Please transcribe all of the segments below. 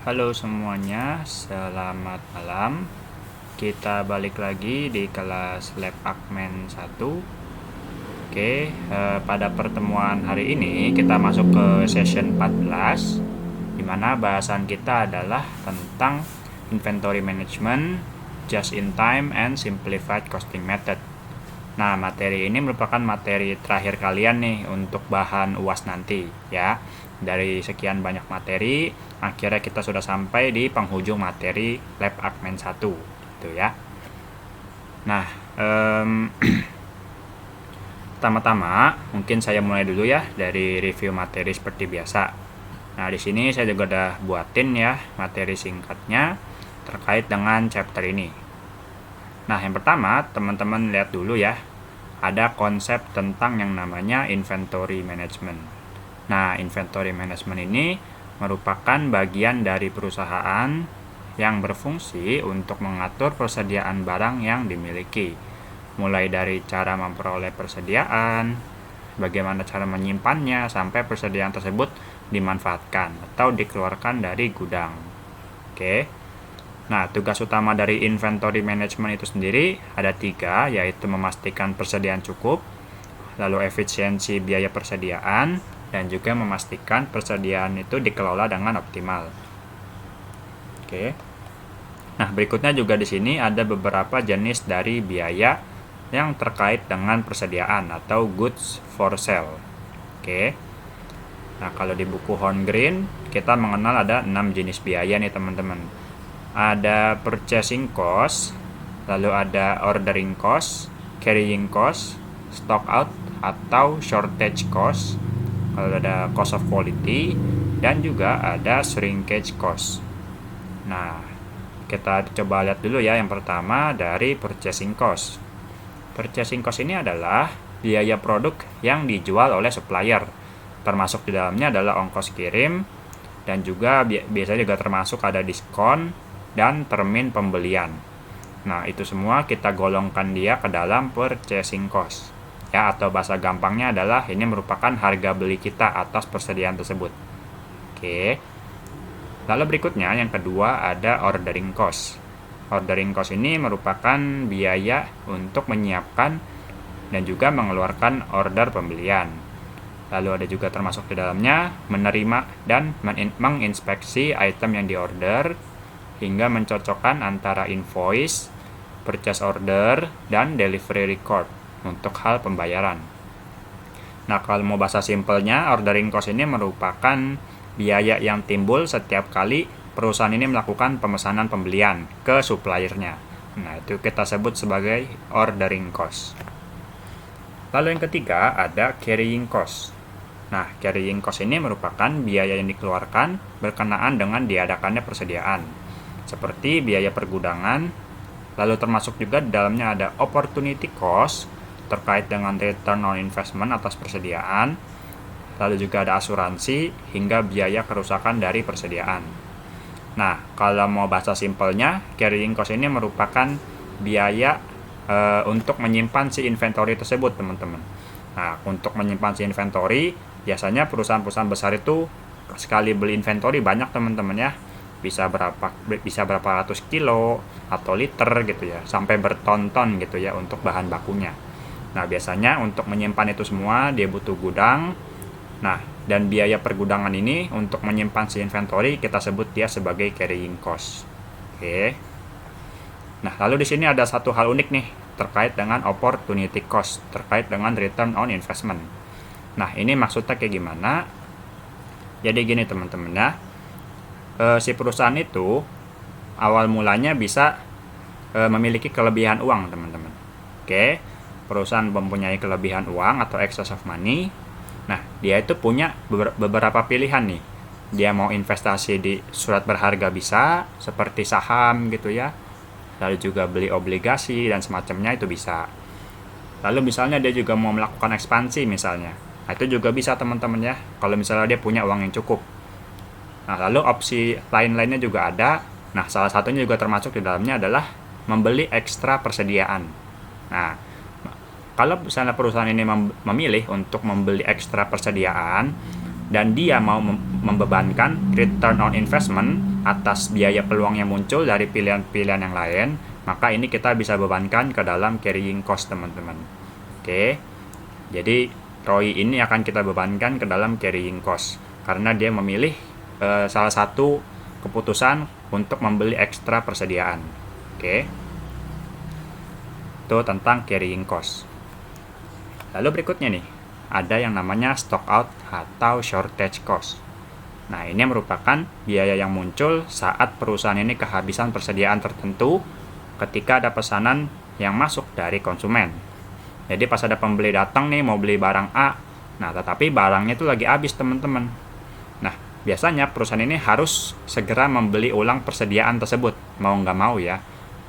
Halo semuanya, selamat malam. Kita balik lagi di kelas Lab Admin 1. Oke, pada pertemuan hari ini kita masuk ke session 14, di mana bahasan kita adalah tentang inventory management, just in time, and simplified costing method. Nah, materi ini merupakan materi terakhir kalian nih untuk bahan UAS nanti ya. Dari sekian banyak materi, akhirnya kita sudah sampai di penghujung materi Lab Admin 1 gitu ya. Nah, pertama-tama mungkin saya mulai dulu ya dari review materi seperti biasa. Nah, di sini saya juga udah buatin ya materi singkatnya terkait dengan chapter ini. Nah, yang pertama, teman-teman lihat dulu ya. Ada konsep tentang yang namanya inventory management. Nah, inventory management ini merupakan bagian dari perusahaan yang berfungsi untuk mengatur persediaan barang yang dimiliki. Mulai dari cara memperoleh persediaan, bagaimana cara menyimpannya, sampai persediaan tersebut dimanfaatkan atau dikeluarkan dari gudang. Oke. Nah, tugas utama dari inventory management itu sendiri ada 3, yaitu memastikan persediaan cukup, lalu efisiensi biaya persediaan, dan juga memastikan persediaan itu dikelola dengan optimal. Oke. Nah, berikutnya juga di sini ada beberapa jenis dari biaya yang terkait dengan persediaan atau goods for sale. Oke. Nah, kalau di buku Horngreen kita mengenal ada 6 jenis biaya nih teman-teman. Ada purchasing cost, lalu ada ordering cost, carrying cost, stock out atau shortage cost, lalu ada cost of quality, dan juga ada shrinkage cost. Nah, kita coba lihat dulu ya yang pertama dari purchasing cost. Purchasing cost ini adalah biaya produk yang dijual oleh supplier, termasuk di dalamnya adalah ongkos kirim, dan juga biasanya juga termasuk ada diskon dan termin pembelian. Nah, itu semua kita golongkan dia ke dalam purchasing cost. Ya, atau bahasa gampangnya adalah ini merupakan harga beli kita atas persediaan tersebut. Oke. Lalu berikutnya yang kedua ada ordering cost. Ordering cost ini merupakan biaya untuk menyiapkan dan juga mengeluarkan order pembelian. Lalu ada juga termasuk di dalamnya menerima dan menginspeksi item yang diorder hingga mencocokkan antara invoice, purchase order, dan delivery record untuk hal pembayaran. Nah, kalau mau bahasa simpelnya, ordering cost ini merupakan biaya yang timbul setiap kali perusahaan ini melakukan pemesanan pembelian ke suppliernya. Nah, itu kita sebut sebagai ordering cost. Lalu yang ketiga ada carrying cost. Nah, carrying cost ini merupakan biaya yang dikeluarkan berkenaan dengan diadakannya persediaan, seperti biaya pergudangan, lalu termasuk juga di dalamnya ada opportunity cost terkait dengan return on investment atas persediaan, lalu juga ada asuransi hingga biaya kerusakan dari persediaan. Nah, kalau mau bahasa simpelnya, carrying cost ini merupakan biaya untuk menyimpan si inventory tersebut, teman-teman. Nah, untuk menyimpan si inventory, biasanya perusahaan-perusahaan besar itu sekali beli inventory banyak, teman-teman ya. Bisa berapa ratus kilo atau liter gitu ya, sampai berton-ton gitu ya untuk bahan bakunya. Nah, biasanya untuk menyimpan itu semua dia butuh gudang. Nah, dan biaya pergudangan ini untuk menyimpan si inventory kita sebut dia sebagai carrying cost. Oke. Nah, lalu di sini ada satu hal unik nih terkait dengan opportunity cost, terkait dengan return on investment. Nah, ini maksudnya kayak gimana? Jadi gini teman-teman ya. Si perusahaan itu awal mulanya bisa memiliki kelebihan uang, teman-teman. Oke. Perusahaan mempunyai kelebihan uang atau excess of money. Nah, dia itu punya beberapa pilihan nih. Dia mau investasi di surat berharga bisa, seperti saham gitu ya. Lalu juga beli obligasi dan semacamnya itu bisa. Lalu misalnya dia juga mau melakukan ekspansi misalnya. Nah, itu juga bisa teman-teman ya, kalau misalnya dia punya uang yang cukup. Nah, lalu opsi lain-lainnya juga ada. Nah, salah satunya juga termasuk di dalamnya adalah membeli ekstra persediaan. Nah, kalau misalnya perusahaan ini memilih untuk membeli ekstra persediaan, dan dia mau membebankan return on investment atas biaya peluang yang muncul dari pilihan-pilihan yang lain, maka ini kita bisa bebankan ke dalam carrying cost, teman-teman. Oke, jadi ROI ini akan kita bebankan ke dalam carrying cost karena dia memilih salah satu keputusan untuk membeli ekstra persediaan. Oke, itu tentang carrying cost. Lalu berikutnya nih, ada yang namanya stock out atau shortage cost. Nah, ini merupakan biaya yang muncul saat perusahaan ini kehabisan persediaan tertentu ketika ada pesanan yang masuk dari konsumen. Jadi pas ada pembeli datang nih mau beli barang A, nah tetapi barangnya itu lagi habis, teman-teman. Nah, biasanya perusahaan ini harus segera membeli ulang persediaan tersebut, mau nggak mau ya.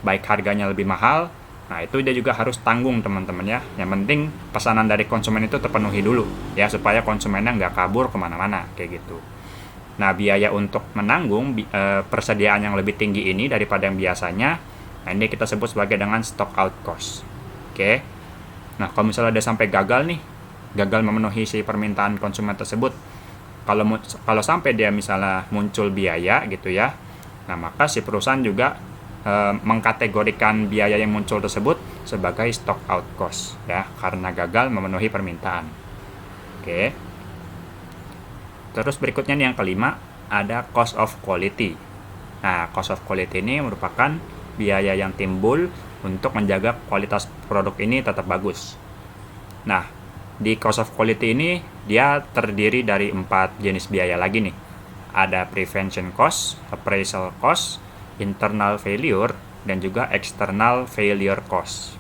Baik harganya lebih mahal, nah itu dia juga harus tanggung, teman-teman ya. Yang penting pesanan dari konsumen itu terpenuhi dulu ya, supaya konsumennya nggak kabur kemana-mana kayak gitu. Nah, biaya untuk menanggung persediaan yang lebih tinggi ini daripada yang biasanya, nah ini kita sebut sebagai dengan stock out cost. Oke. Nah, kalau misalnya dia sampai gagal memenuhi si permintaan konsumen tersebut, kalau sampai dia misalnya muncul biaya gitu ya, nah maka si perusahaan juga mengkategorikan biaya yang muncul tersebut sebagai stock out cost ya, karena gagal memenuhi permintaan. Oke. Terus berikutnya nih yang kelima, ada cost of quality. Nah, cost of quality ini merupakan biaya yang timbul untuk menjaga kualitas produk ini tetap bagus. Nah, di cost of quality ini dia terdiri dari 4 jenis biaya lagi nih. Ada prevention cost, appraisal cost, internal failure, dan juga external failure cost.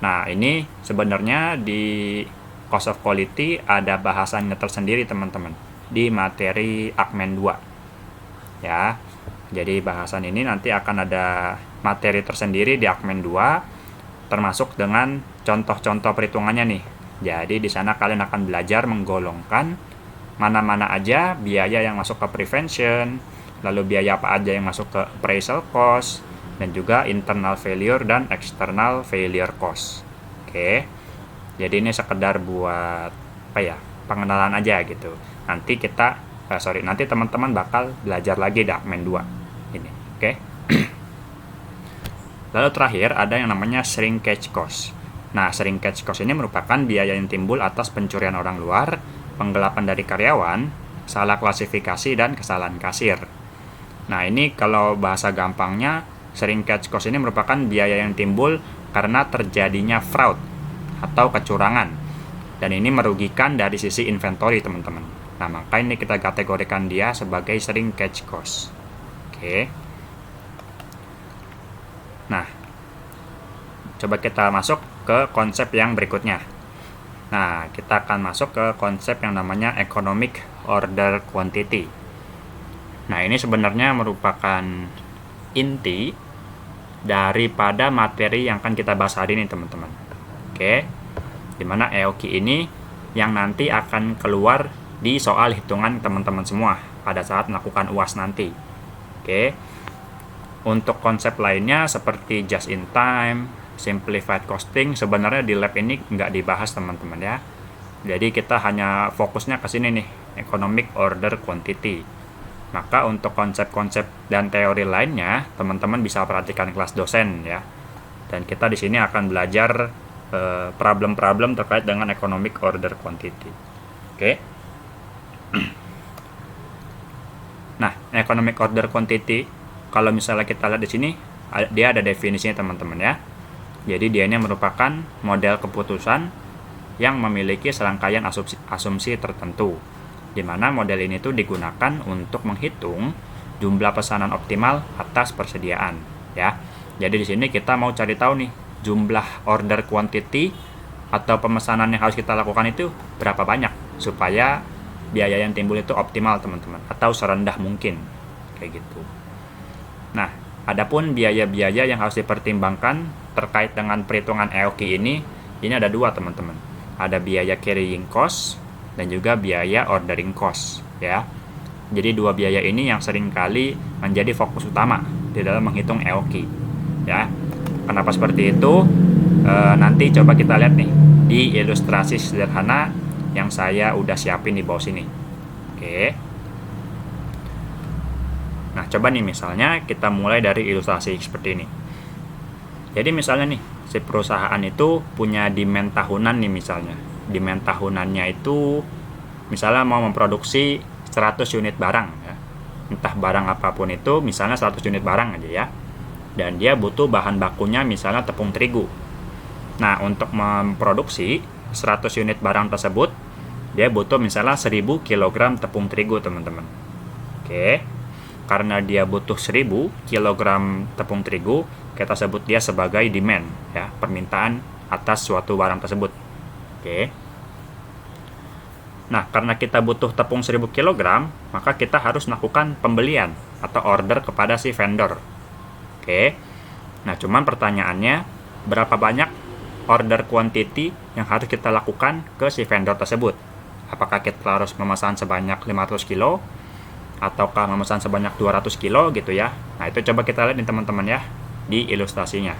Nah, ini sebenarnya di cost of quality ada bahasannya tersendiri, teman-teman, di materi Akmen 2. Ya. Jadi bahasan ini nanti akan ada materi tersendiri di Akmen 2, termasuk dengan contoh-contoh perhitungannya nih. Jadi di sana kalian akan belajar menggolongkan mana-mana aja biaya yang masuk ke prevention, lalu biaya apa aja yang masuk ke appraisal cost, dan juga internal failure dan external failure cost. Oke. Jadi ini sekedar buat pengenalan aja gitu. Nanti nanti teman-teman bakal belajar lagi di Akmen 2 ini. Oke. Lalu terakhir ada yang namanya shrinkage cost. Nah, shrinkage cost ini merupakan biaya yang timbul atas pencurian orang luar, penggelapan dari karyawan, salah klasifikasi, dan kesalahan kasir. Nah, ini kalau bahasa gampangnya, shrinkage cost ini merupakan biaya yang timbul karena terjadinya fraud atau kecurangan. Dan ini merugikan dari sisi inventory, teman-teman. Nah, maka ini kita kategorikan dia sebagai shrinkage cost. Oke. Nah, coba kita masuk ke konsep yang berikutnya. Nah, kita akan masuk ke konsep yang namanya economic order quantity. Nah, ini sebenarnya merupakan inti daripada materi yang akan kita bahas hari ini, teman-teman. Oke. Dimana EOQ ini yang nanti akan keluar di soal hitungan teman-teman semua pada saat melakukan UAS nanti. Oke. Untuk konsep lainnya seperti just in time, simplified costing, sebenarnya di lab ini nggak dibahas, teman-teman ya. Jadi kita hanya fokusnya ke sini nih, economic order quantity. Maka untuk konsep-konsep dan teori lainnya, teman-teman bisa perhatikan kelas dosen ya. Dan kita di sini akan belajar problem-problem terkait dengan economic order quantity. Oke. Nah, economic order quantity, kalau misalnya kita lihat di sini, dia ada definisinya, teman-teman ya. Jadi dia ini merupakan model keputusan yang memiliki serangkaian asumsi tertentu, di mana model ini tuh digunakan untuk menghitung jumlah pesanan optimal atas persediaan, ya. Jadi di sini kita mau cari tahu nih jumlah order quantity atau pemesanan yang harus kita lakukan itu berapa banyak supaya biaya yang timbul itu optimal, teman-teman, atau serendah mungkin kayak gitu. Nah, adapun biaya-biaya yang harus dipertimbangkan terkait dengan perhitungan EOQ ini ada dua, teman-teman. Ada biaya carrying cost dan juga biaya ordering cost ya. Jadi dua biaya ini yang seringkali menjadi fokus utama di dalam menghitung EOQ ya. Kenapa seperti itu? Nanti coba kita lihat nih di ilustrasi sederhana yang saya udah siapin di bawah sini. Oke. Nah, coba nih misalnya kita mulai dari ilustrasi seperti ini. Jadi misalnya nih, si perusahaan itu punya demand tahunan nih misalnya. Demand tahunannya itu misalnya mau memproduksi 100 unit barang ya. Entah barang apapun itu, misalnya 100 unit barang aja ya. Dan dia butuh bahan bakunya misalnya tepung terigu. Nah, untuk memproduksi 100 unit barang tersebut, dia butuh misalnya 1000 kg tepung terigu, teman-teman. Oke. Karena dia butuh 1000 kg tepung terigu, kita sebut dia sebagai demand ya, permintaan atas suatu barang tersebut. Oke. Nah, karena kita butuh tepung 1000 kg, maka kita harus melakukan pembelian atau order kepada si vendor. Oke. Nah, cuman pertanyaannya, berapa banyak order quantity yang harus kita lakukan ke si vendor tersebut? Apakah kita harus memesan sebanyak 500 kilo ataukah memesan sebanyak 200 kilo gitu ya. Nah, itu coba kita lihat nih teman-teman ya di ilustrasinya.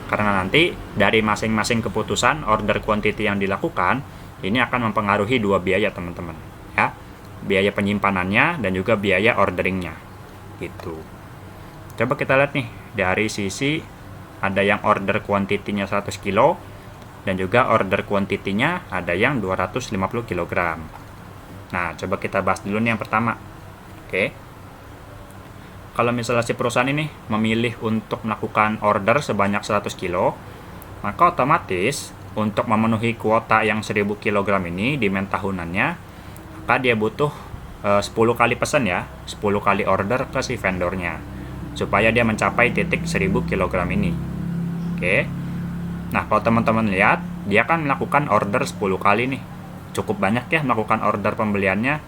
Karena nanti dari masing-masing keputusan order quantity yang dilakukan, ini akan mempengaruhi dua biaya teman-teman ya. Biaya penyimpanannya dan juga biaya orderingnya. Gitu. Coba kita lihat nih dari sisi ada yang order quantity-nya 100 kilo dan juga order quantity-nya ada yang 250 kg. Nah, coba kita bahas dulu nih yang pertama. Oke. Kalau misalnya si perusahaan ini memilih untuk melakukan order sebanyak 100 kilo, maka otomatis untuk memenuhi kuota yang 1000 kg ini demand tahunannya, maka dia butuh 10 kali pesan ya, 10 kali order ke si vendornya supaya dia mencapai titik 1000 kg ini. Oke. Nah, kalau teman-teman lihat, dia kan melakukan order 10 kali nih. Cukup banyak ya melakukan order pembeliannya.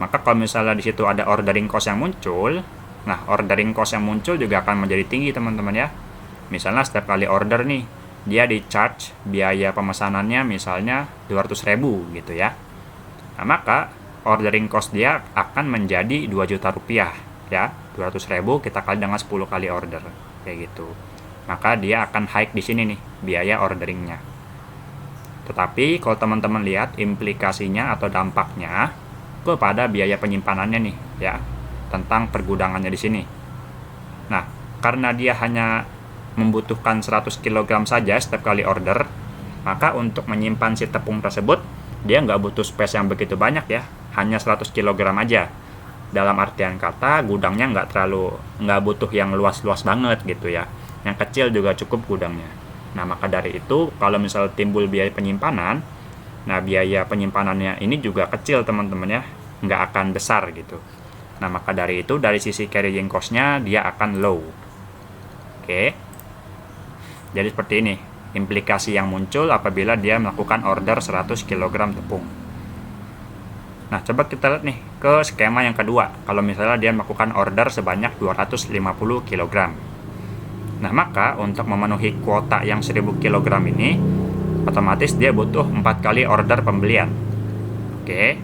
Maka kalau misalnya di situ ada ordering cost yang muncul, nah ordering cost yang muncul juga akan menjadi tinggi teman-teman ya. Misalnya setiap kali order nih, dia di charge biaya pemesanannya misalnya 200.000 gitu ya. Nah, maka ordering cost dia akan menjadi 2 juta rupiah ya. 200.000 kita kali dengan 10 kali order kayak gitu. Maka dia akan hike di sini nih biaya orderingnya. Tetapi kalau teman-teman lihat implikasinya atau dampaknya kepada biaya penyimpanannya nih ya, tentang pergudangannya di sini. Nah, karena dia hanya membutuhkan 100 kg saja setiap kali order, maka untuk menyimpan si tepung tersebut dia nggak butuh space yang begitu banyak ya, hanya 100 kg aja. Dalam artian kata gudangnya nggak butuh yang luas-luas banget gitu ya, yang kecil juga cukup gudangnya. Nah, maka dari itu kalau misal timbul biaya penyimpanan, nah biaya penyimpanannya ini juga kecil teman-teman ya, nggak akan besar gitu. Nah, maka dari itu dari sisi carrying cost-nya dia akan low. Oke. Jadi seperti ini implikasi yang muncul apabila dia melakukan order 100 kg tepung. Nah, coba kita lihat nih ke skema yang kedua. Kalau misalnya dia melakukan order sebanyak 250 kg. Nah, maka untuk memenuhi kuota yang 1000 kg ini, otomatis dia butuh 4 kali order pembelian. Oke.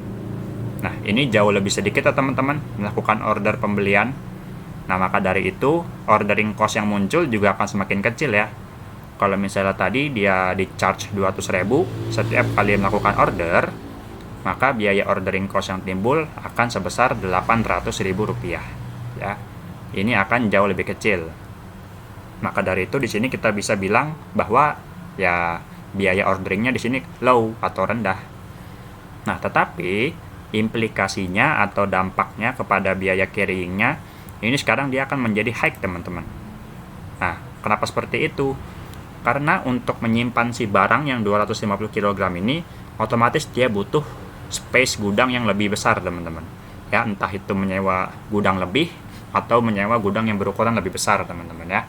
Nah, ini jauh lebih sedikit ya teman-teman melakukan order pembelian. Nah, maka dari itu ordering cost yang muncul juga akan semakin kecil ya. Kalau misalnya tadi dia di charge 200.000 setiap kali melakukan order, maka biaya ordering cost yang timbul akan sebesar Rp800.000 ya. Ini akan jauh lebih kecil. Maka dari itu di sini kita bisa bilang bahwa ya biaya orderingnya di sini low atau rendah. Nah, tetapi implikasinya atau dampaknya kepada biaya carryingnya ini sekarang dia akan menjadi high teman-teman. Nah, kenapa seperti itu? Karena untuk menyimpan si barang yang 250 kg ini, otomatis dia butuh space gudang yang lebih besar teman-teman. Ya, entah itu menyewa gudang lebih atau menyewa gudang yang berukuran lebih besar teman-teman ya.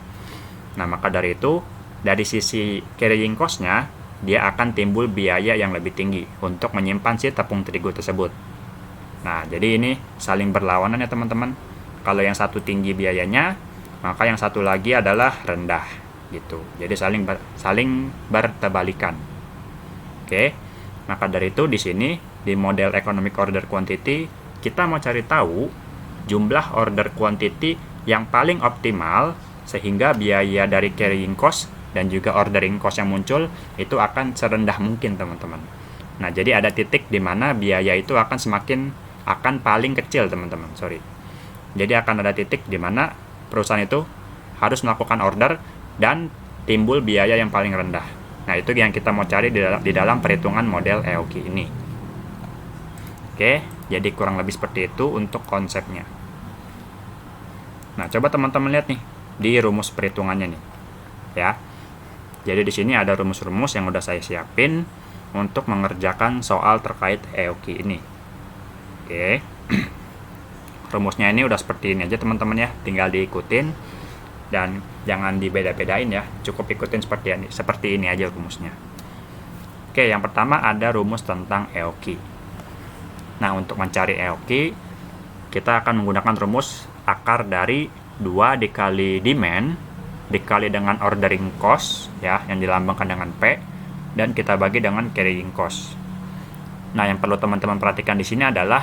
Nah, maka dari itu dari sisi carrying cost-nya, dia akan timbul biaya yang lebih tinggi untuk menyimpan si tepung terigu tersebut. Nah, jadi ini saling berlawanan ya teman-teman. Kalau yang satu tinggi biayanya, maka yang satu lagi adalah rendah gitu. Jadi saling bertebalikan. Oke. Maka dari itu di sini di model economic order quantity kita mau cari tahu jumlah order quantity yang paling optimal sehingga biaya dari carrying cost dan juga ordering cost yang muncul itu akan serendah mungkin teman-teman. Nah, jadi ada titik di mana biaya itu akan semakin akan paling kecil, teman-teman. Jadi akan ada titik di mana perusahaan itu harus melakukan order dan timbul biaya yang paling rendah. Nah, itu yang kita mau cari di dalam perhitungan model EOQ ini. Oke, jadi kurang lebih seperti itu untuk konsepnya. Nah, coba teman-teman lihat nih di rumus perhitungannya nih. Ya. Jadi di sini ada rumus-rumus yang udah saya siapin untuk mengerjakan soal terkait EOQ ini. Oke. Rumusnya ini udah seperti ini aja, teman-teman ya. Tinggal diikutin dan jangan dibeda-bedain ya. Cukup ikutin seperti ini aja rumusnya. Oke, yang pertama ada rumus tentang EOQ. Nah, untuk mencari EOQ, kita akan menggunakan rumus akar dari 2 dikali demand dikali dengan ordering cost ya, yang dilambangkan dengan P, dan kita bagi dengan carrying cost. Nah, yang perlu teman-teman perhatikan di sini adalah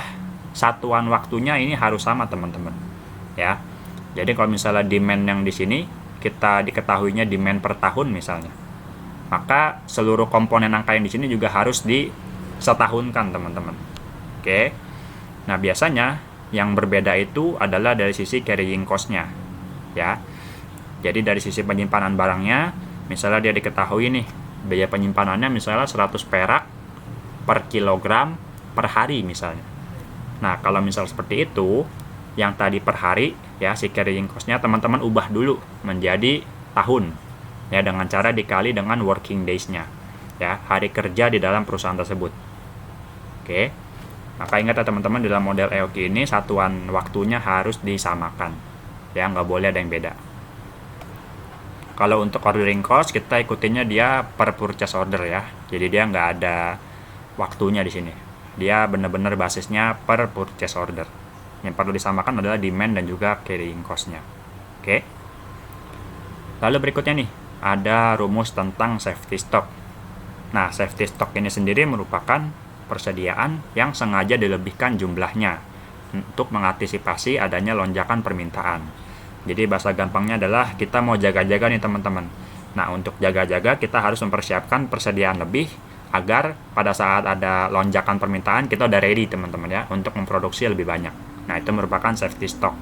satuan waktunya ini harus sama, teman-teman. Ya. Jadi kalau misalnya demand yang di sini kita diketahuinya demand per tahun misalnya, maka seluruh komponen angka yang di sini juga harus disetahunkan, teman-teman. Oke. Nah, biasanya yang berbeda itu adalah dari sisi carrying cost-nya. Ya. Jadi dari sisi penyimpanan barangnya, misalnya dia diketahui nih, biaya penyimpanannya misalnya 100 perak per kilogram per hari misalnya. Nah, kalau misal seperti itu, yang tadi per hari, ya si carrying cost-nya teman-teman ubah dulu menjadi tahun. Ya, dengan cara dikali dengan working days-nya. Ya, hari kerja di dalam perusahaan tersebut. Oke. Maka ingat ya teman-teman, dalam model EOQ ini satuan waktunya harus disamakan. Ya, nggak boleh ada yang beda. Kalau untuk ordering cost, kita ikutinnya dia per purchase order ya. Jadi dia nggak ada waktunya di sini. Dia benar-benar basisnya per purchase order. Yang perlu disamakan adalah demand dan juga carrying cost-nya. Oke. Lalu berikutnya nih, ada rumus tentang safety stock. Nah, safety stock ini sendiri merupakan persediaan yang sengaja dilebihkan jumlahnya untuk mengantisipasi adanya lonjakan permintaan. Jadi bahasa gampangnya adalah kita mau jaga-jaga nih, teman-teman. Nah, untuk jaga-jaga kita harus mempersiapkan persediaan lebih agar pada saat ada lonjakan permintaan kita udah ready, teman-teman ya, untuk memproduksi lebih banyak. Nah, itu merupakan safety stock.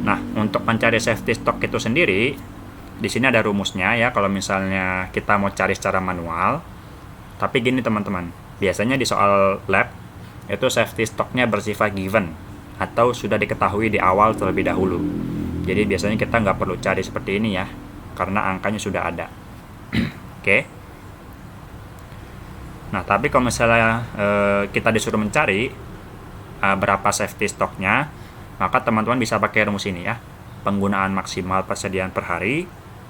Nah, untuk mencari safety stock itu sendiri, di sini ada rumusnya ya, kalau misalnya kita mau cari secara manual. Tapi gini, teman-teman, biasanya di soal lab itu safety stock-nya bersifat given atau sudah diketahui di awal terlebih dahulu. Jadi biasanya kita nggak perlu cari seperti ini ya, karena angkanya sudah ada. Oke. Nah, tapi kalau misalnya kita disuruh mencari berapa safety stock-nya, maka teman-teman bisa pakai rumus ini ya. Penggunaan maksimal persediaan per hari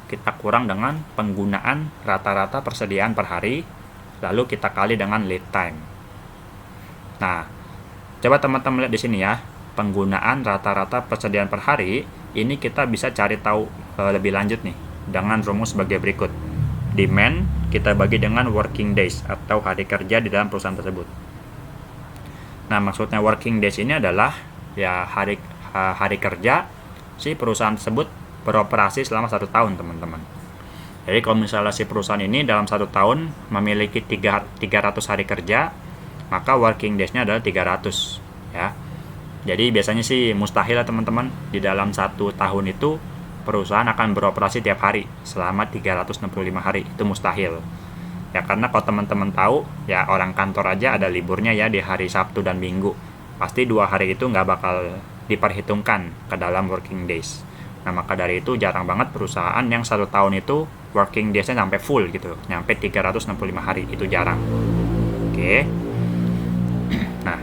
kita kurang dengan penggunaan rata-rata persediaan per hari, lalu kita kali dengan lead time. Nah, coba teman-teman lihat di sini ya. Penggunaan rata-rata persediaan per hari ini kita bisa cari tahu lebih lanjut nih dengan rumus sebagai berikut. Demand kita bagi dengan working days atau hari kerja di dalam perusahaan tersebut. Nah, maksudnya working days ini adalah ya hari kerja si perusahaan tersebut beroperasi selama 1 tahun, teman-teman. Jadi kalau misalnya si perusahaan ini dalam 1 tahun memiliki 300 hari kerja, maka working days-nya adalah 300 ya. Jadi biasanya sih mustahil lah, teman-teman, di dalam 1 tahun itu perusahaan akan beroperasi tiap hari selama 365 hari. Itu mustahil. Ya, karena kalau teman-teman tahu, ya orang kantor aja ada liburnya ya di hari Sabtu dan Minggu. Pasti 2 hari itu nggak bakal diperhitungkan ke dalam working days. Nah, maka dari itu jarang banget perusahaan yang 1 tahun itu working days-nya sampai full gitu, nyampe 365 hari, itu jarang. Oke. Nah,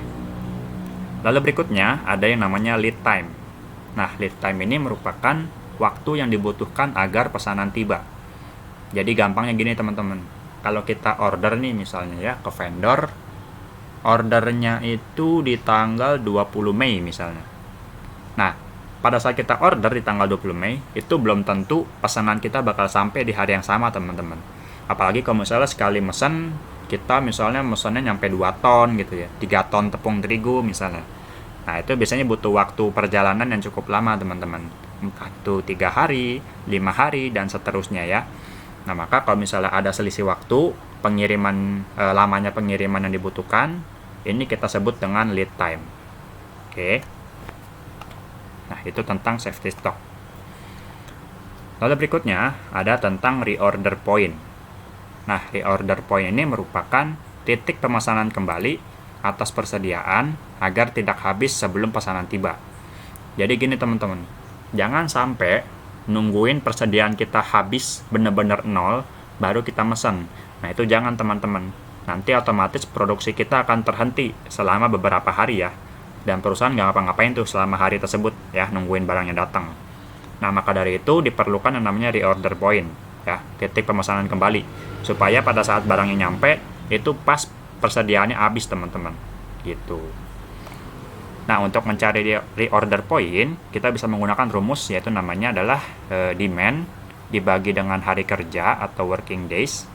lalu berikutnya ada yang namanya lead time. Nah, lead time ini merupakan waktu yang dibutuhkan agar pesanan tiba. Jadi gampangnya gini, teman-teman. Kalau kita order nih misalnya ya ke vendor, ordernya itu di tanggal 20 Mei misalnya. Nah, pada saat kita order di tanggal 20 Mei, itu belum tentu pesanan kita bakal sampai di hari yang sama, teman-teman. Apalagi kalau misalnya sekali mesen, kita misalnya mesennya nyampe 2 ton gitu ya, 3 ton tepung terigu misalnya. Nah, itu biasanya butuh waktu perjalanan yang cukup lama, teman-teman. Entah itu 3 hari, 5 hari, dan seterusnya ya. Nah, maka kalau misalnya ada selisih waktu, lamanya pengiriman yang dibutuhkan, Ini kita sebut dengan lead time. Oke. Nah, itu tentang safety stock. Lalu berikutnya ada tentang reorder point. Nah, reorder point ini merupakan titik pemesanan kembali atas persediaan agar tidak habis sebelum pesanan tiba. Jadi gini teman-teman, jangan sampai nungguin persediaan kita habis benar-benar nol baru kita mesen. Nah, itu jangan teman-teman. Nanti otomatis produksi kita akan terhenti selama beberapa hari ya. Dan perusahaan nggak ngapa-ngapain tuh selama hari tersebut ya, nungguin barangnya datang. Nah, maka dari itu diperlukan yang namanya reorder point ya, titik pemesanan kembali, supaya pada saat barangnya nyampe itu pas persediaannya habis teman-teman gitu. Nah, untuk mencari reorder point kita bisa menggunakan rumus, yaitu namanya adalah demand dibagi dengan hari kerja atau working days,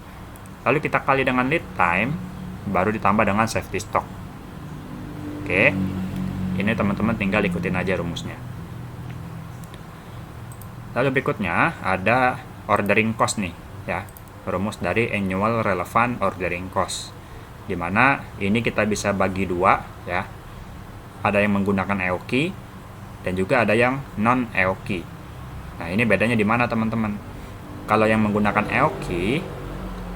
lalu kita kali dengan lead time, baru ditambah dengan safety stock. Oke, ini teman-teman tinggal ikutin aja rumusnya. Lalu berikutnya ada ordering cost nih ya, rumus dari annual relevant ordering cost, dimana ini kita bisa bagi dua ya, ada yang menggunakan EOQ dan juga ada yang non EOQ. Nah, ini bedanya di mana teman-teman? Kalau yang menggunakan EOQ,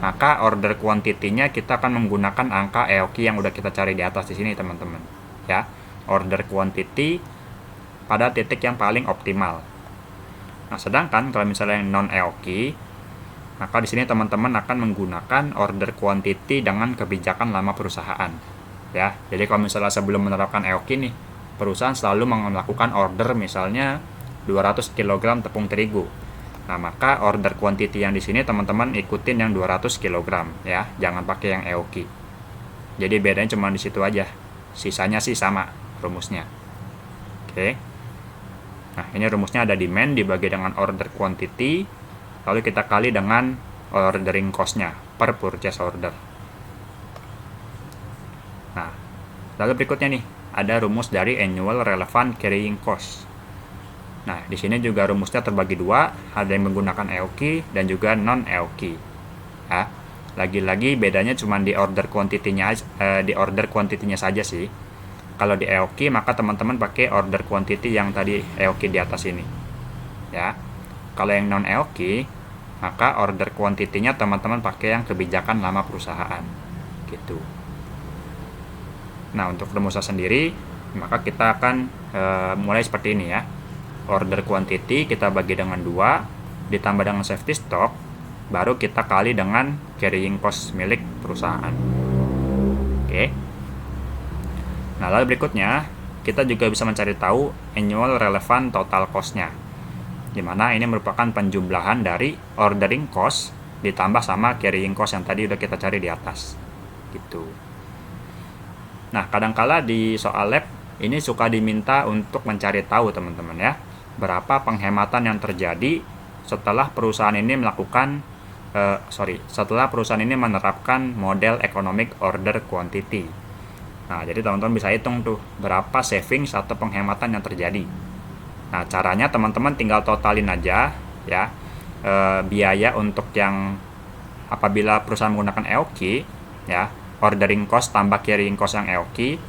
maka order quantity-nya kita akan menggunakan angka EOQ yang udah kita cari di atas di sini teman-teman ya, order quantity pada titik yang paling optimal. Nah, sedangkan kalau misalnya yang non EOQ, maka di sini teman-teman akan menggunakan order quantity dengan kebijakan lama perusahaan ya. Jadi kalau misalnya sebelum menerapkan EOQ nih, perusahaan selalu melakukan order misalnya 200 kg tepung terigu. Nah, maka order quantity yang di sini teman-teman ikutin yang 200 kg ya, jangan pakai yang EOQ. Jadi bedanya cuma di situ aja. Sisanya sih sama rumusnya. Oke. Nah, ini rumusnya ada demand dibagi dengan order quantity, lalu kita kali dengan ordering cost-nya per purchase order. Nah, lalu berikutnya nih, ada rumus dari annual relevant carrying cost. Nah, di sini juga rumusnya terbagi dua, ada yang menggunakan EOQ dan juga non EOQ. Ya, lagi-lagi bedanya cuma di order quantity-nya saja sih. Kalau di EOQ maka teman-teman pakai order quantity yang tadi EOQ di atas ini. Ya. Kalau yang non EOQ maka order quantity-nya teman-teman pakai yang kebijakan lama perusahaan. Gitu. Nah, untuk rumusnya sendiri maka kita akan mulai seperti ini ya. Order quantity kita bagi dengan 2 ditambah dengan safety stock, baru kita kali dengan carrying cost milik perusahaan. Oke. Nah, lalu berikutnya kita juga bisa mencari tahu annual relevant total cost-nya, dimana ini merupakan penjumlahan dari ordering cost ditambah sama carrying cost yang tadi udah kita cari di atas gitu. Nah, kadangkala di soal lab ini suka diminta untuk mencari tahu teman-teman ya, berapa penghematan yang terjadi setelah perusahaan ini setelah perusahaan ini menerapkan model economic order quantity. Nah, jadi teman-teman bisa hitung tuh berapa savings atau penghematan yang terjadi. Nah, caranya teman-teman tinggal totalin aja ya, biaya untuk yang apabila perusahaan menggunakan EOQ ya, ordering cost tambah carrying cost yang EOQ,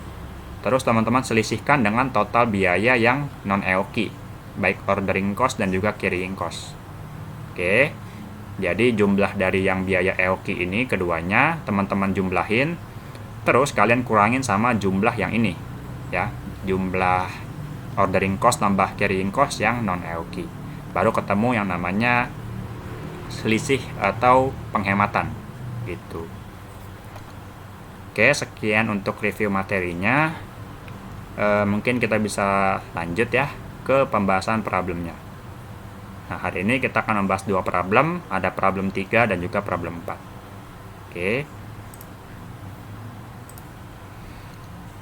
terus teman-teman selisihkan dengan total biaya yang non EOQ, baik ordering cost dan juga carrying cost. Oke, jadi jumlah dari yang biaya EOQ ini keduanya teman-teman jumlahin, terus kalian kurangin sama jumlah yang ini ya, jumlah ordering cost tambah carrying cost yang non EOQ, baru ketemu yang namanya selisih atau penghematan gitu. Oke, sekian untuk review materinya. Mungkin kita bisa lanjut ya ke pembahasan problemnya. Nah, hari ini kita akan membahas 2 problem, ada problem 3 dan juga problem 4. Oke.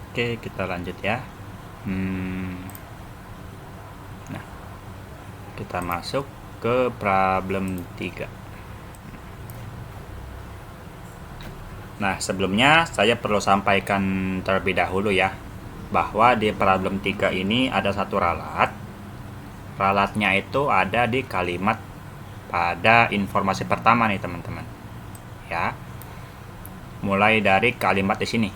Oke, kita lanjut ya. Nah, kita masuk ke problem 3. Nah, sebelumnya saya perlu sampaikan terlebih dahulu ya, bahwa di problem 3 ini ada satu ralat. Ralatnya itu ada di kalimat pada informasi pertama nih teman-teman. Ya. Mulai dari kalimat di sini.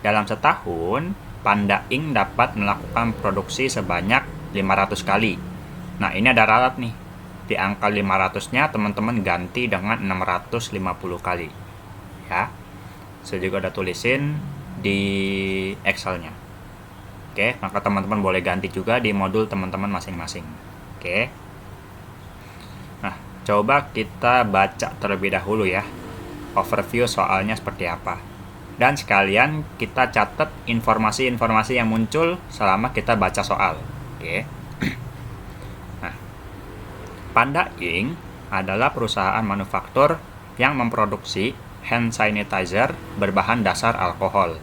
dalam setahun Panda Inc. dapat melakukan produksi sebanyak 500 kali. Nah, ini ada ralat nih. Di angka 500-nya teman-teman ganti dengan 650 kali. Ya. Saya juga udah tulisin di Excel-nya. Oke, maka teman-teman boleh ganti juga di modul teman-teman masing-masing. Oke. Nah, coba kita baca terlebih dahulu ya. Overview soalnya seperti apa. Dan sekalian kita catat informasi-informasi yang muncul selama kita baca soal. Oke. Nah, Panda Inc. adalah perusahaan manufaktur yang memproduksi hand sanitizer berbahan dasar alkohol.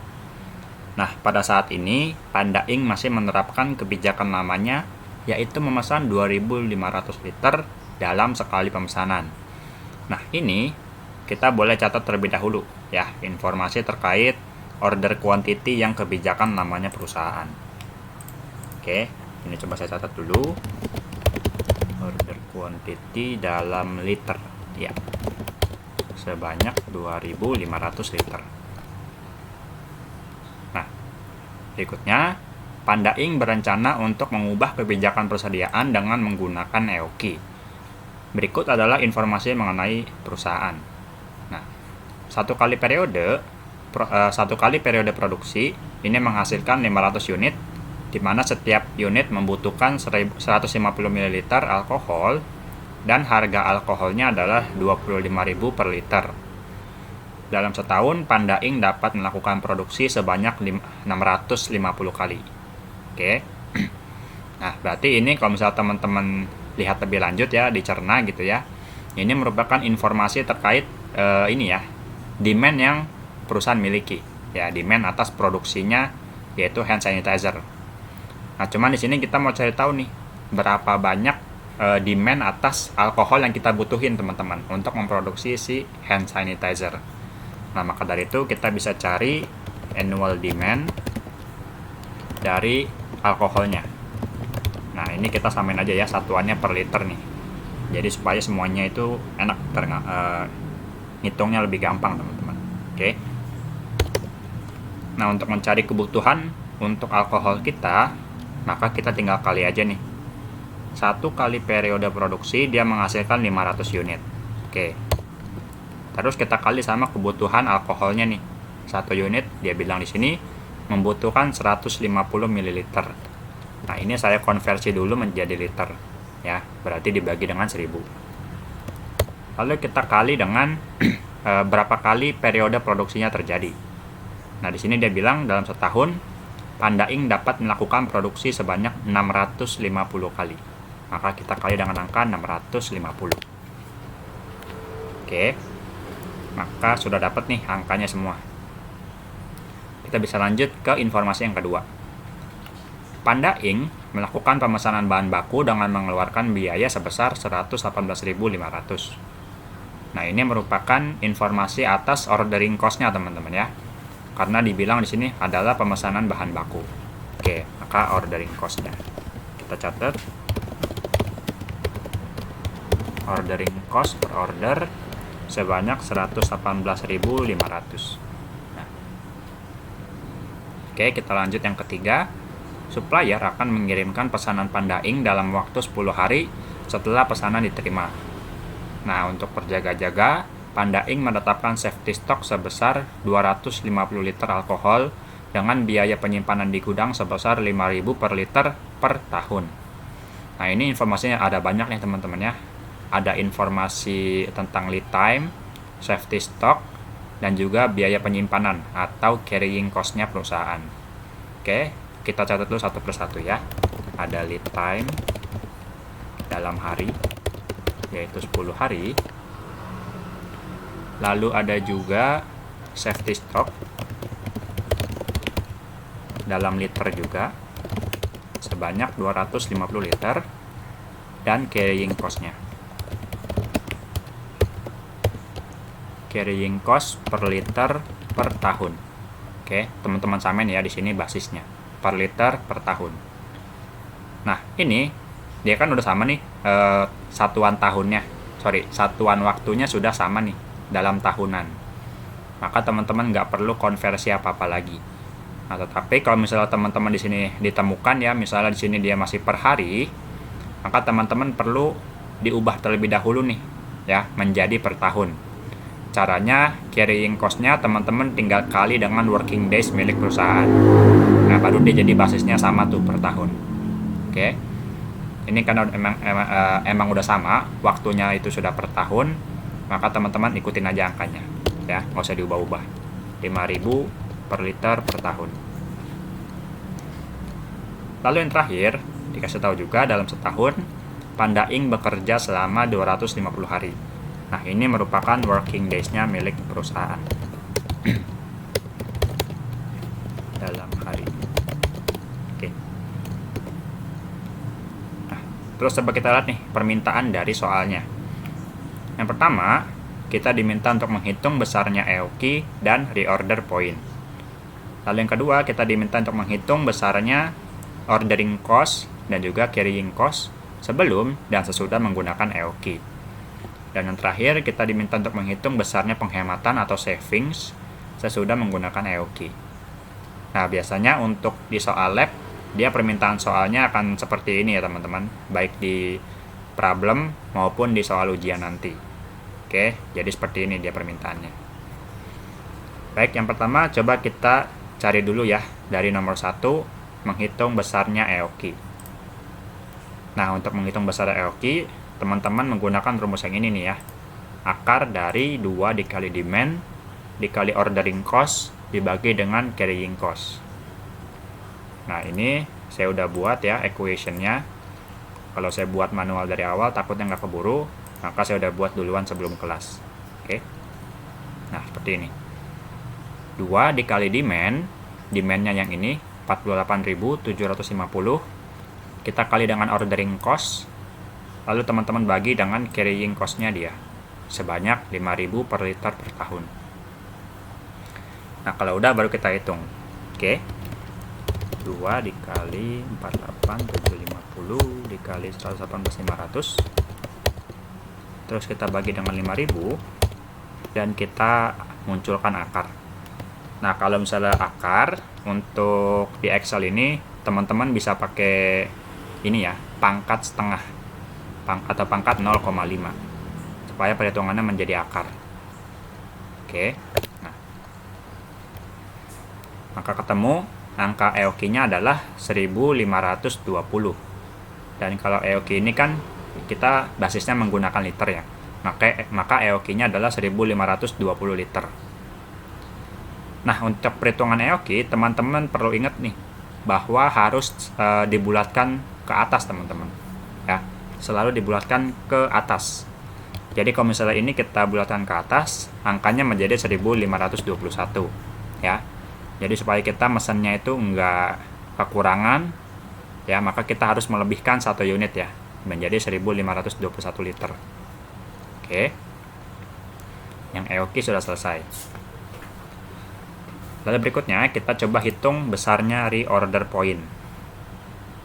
Nah, pada saat ini Panda Inc. masih menerapkan kebijakan lamanya, yaitu memesan 2.500 liter dalam sekali pemesanan. Nah, ini kita boleh catat terlebih dahulu ya, informasi terkait order quantity yang kebijakan namanya perusahaan. Oke, ini coba saya catat dulu. Order quantity dalam liter ya, sebanyak 2.500 liter. Nah, berikutnya Panda Inc. berencana untuk mengubah kebijakan persediaan dengan menggunakan EOQ. Berikut adalah informasi mengenai perusahaan. Nah, satu kali periode produksi ini menghasilkan 500 unit, di mana setiap unit membutuhkan 150 ml alkohol dan harga alkoholnya adalah 25.000 per liter. Dalam setahun Panda Inc. dapat melakukan produksi sebanyak 650 kali. Oke. Nah, berarti ini kalau misalnya teman-teman lihat lebih lanjut ya, dicerna gitu ya. Ini merupakan informasi terkait ini ya, demand yang perusahaan miliki ya, demand atas produksinya yaitu hand sanitizer. Nah, cuman di sini kita mau cari tahu nih berapa banyak demand atas alkohol yang kita butuhin teman-teman untuk memproduksi si hand sanitizer. Nah, maka dari itu kita bisa cari annual demand dari alkoholnya. Nah, ini kita samain aja ya, satuannya per liter nih. Jadi supaya semuanya itu enak, ngitungnya lebih gampang teman-teman. Oke. Nah, untuk mencari kebutuhan untuk alkohol kita, maka kita tinggal kali aja nih. Satu kali periode produksi dia menghasilkan 500 unit. Oke. Terus kita kali sama kebutuhan alkoholnya nih. Satu unit dia bilang di sini membutuhkan 150 ml. Nah, ini saya konversi dulu menjadi liter. Ya, berarti dibagi dengan 1000. Lalu kita kali dengan berapa kali periode produksinya terjadi. Nah, di sini dia bilang dalam setahun Panda Inc. dapat melakukan produksi sebanyak 650 kali. Maka kita kali dengan angka 650. Oke. Maka sudah dapat nih angkanya semua. Kita bisa lanjut ke informasi yang kedua. Panda Inc. melakukan pemesanan bahan baku dengan mengeluarkan biaya sebesar 118.500. Nah, ini merupakan informasi atas ordering cost-nya teman-teman ya. Karena dibilang di sini adalah pemesanan bahan baku. Oke, maka ordering cost-nya kita catat. Ordering cost per order sebanyak 118.500. Nah. Oke, kita lanjut yang ketiga. Supplier akan mengirimkan pesanan Panda Inc. dalam waktu 10 hari setelah pesanan diterima. Nah, untuk berjaga-jaga, Panda Inc. menetapkan safety stock sebesar 250 liter alkohol dengan biaya penyimpanan di gudang sebesar 5.000 per liter per tahun. Nah, ini informasinya ada banyak nih teman-teman ya. Ada informasi tentang lead time, safety stock, dan juga biaya penyimpanan atau carrying cost-nya perusahaan. Oke. Kita catat dulu satu persatu ya. Ada lead time dalam hari, yaitu 10 hari. Lalu ada juga safety stock dalam liter juga, sebanyak 250 liter. Dan carrying cost-nya. Carrying cost per liter per tahun. Oke, teman-teman samain ya, di sini basisnya. Per liter per tahun. Nah, ini dia kan udah sama nih satuan waktunya sudah sama nih dalam tahunan. Maka teman-teman nggak perlu konversi apa-apa lagi. Nah, tetapi kalau misalnya teman-teman di sini ditemukan ya, misalnya di sini dia masih per hari, maka teman-teman perlu diubah terlebih dahulu nih ya menjadi per tahun. Caranya carrying cost-nya teman-teman tinggal kali dengan working days milik perusahaan. Nah, baru dia jadi basisnya sama tuh per tahun. Oke. Ini karena emang udah sama, waktunya itu sudah per tahun, maka teman-teman ikutin aja angkanya ya, nggak usah diubah-ubah. 5.000 per liter per tahun. Lalu yang terakhir, dikasih tahu juga dalam setahun Panda Inc. bekerja selama 250 hari. Nah, ini merupakan working days-nya milik perusahaan. Dalam hari. Oke. Nah, terus coba kita lihat nih permintaan dari soalnya. Yang pertama, kita diminta untuk menghitung besarnya EOQ dan reorder point. Lalu yang kedua, kita diminta untuk menghitung besarnya ordering cost dan juga carrying cost sebelum dan sesudah menggunakan EOQ. Dan yang terakhir, kita diminta untuk menghitung besarnya penghematan atau savings sesudah menggunakan EOQ. Nah, biasanya untuk di soal lab, dia permintaan soalnya akan seperti ini ya teman-teman, baik di problem maupun di soal ujian nanti. Oke, jadi seperti ini dia permintaannya. Baik, yang pertama coba kita cari dulu ya dari nomor 1, menghitung besarnya EOQ. Nah, untuk menghitung besar EOQ, teman-teman menggunakan rumus yang ini nih ya. Akar dari 2 dikali demand dikali ordering cost dibagi dengan carrying cost. Nah, ini saya udah buat ya equation-nya. Kalau saya buat manual dari awal takutnya nggak keburu, maka saya udah buat duluan sebelum kelas. Oke. Nah, seperti ini. 2 dikali demand-nya yang ini 48.750, kita kali dengan ordering cost, lalu teman-teman bagi dengan carrying cost-nya dia sebanyak 5.000 per liter per tahun. Nah, kalau udah baru kita hitung. Oke. 2 dikali 48.750 dikali 118.500, terus kita bagi dengan 5.000 dan kita munculkan akar. Nah, kalau misalnya akar untuk di Excel ini teman-teman bisa pakai ini ya, pangkat setengah atau pangkat 0,5 supaya perhitungannya menjadi akar. Oke. Nah, maka ketemu angka EOQ-nya adalah 1520. Dan kalau EOQ ini kan kita basisnya menggunakan liter ya, maka EOQ-nya adalah 1520 liter. Nah, untuk perhitungan EOQ, teman-teman perlu ingat nih bahwa harus dibulatkan ke atas teman-teman ya, selalu dibulatkan ke atas. Jadi kalau misalnya ini kita bulatkan ke atas, angkanya menjadi 1521 ya. Jadi supaya kita mesennya itu enggak kekurangan ya, maka kita harus melebihkan 1 unit ya, menjadi 1521 liter. Oke. Yang EOQ sudah selesai. Lalu berikutnya kita coba hitung besarnya reorder point.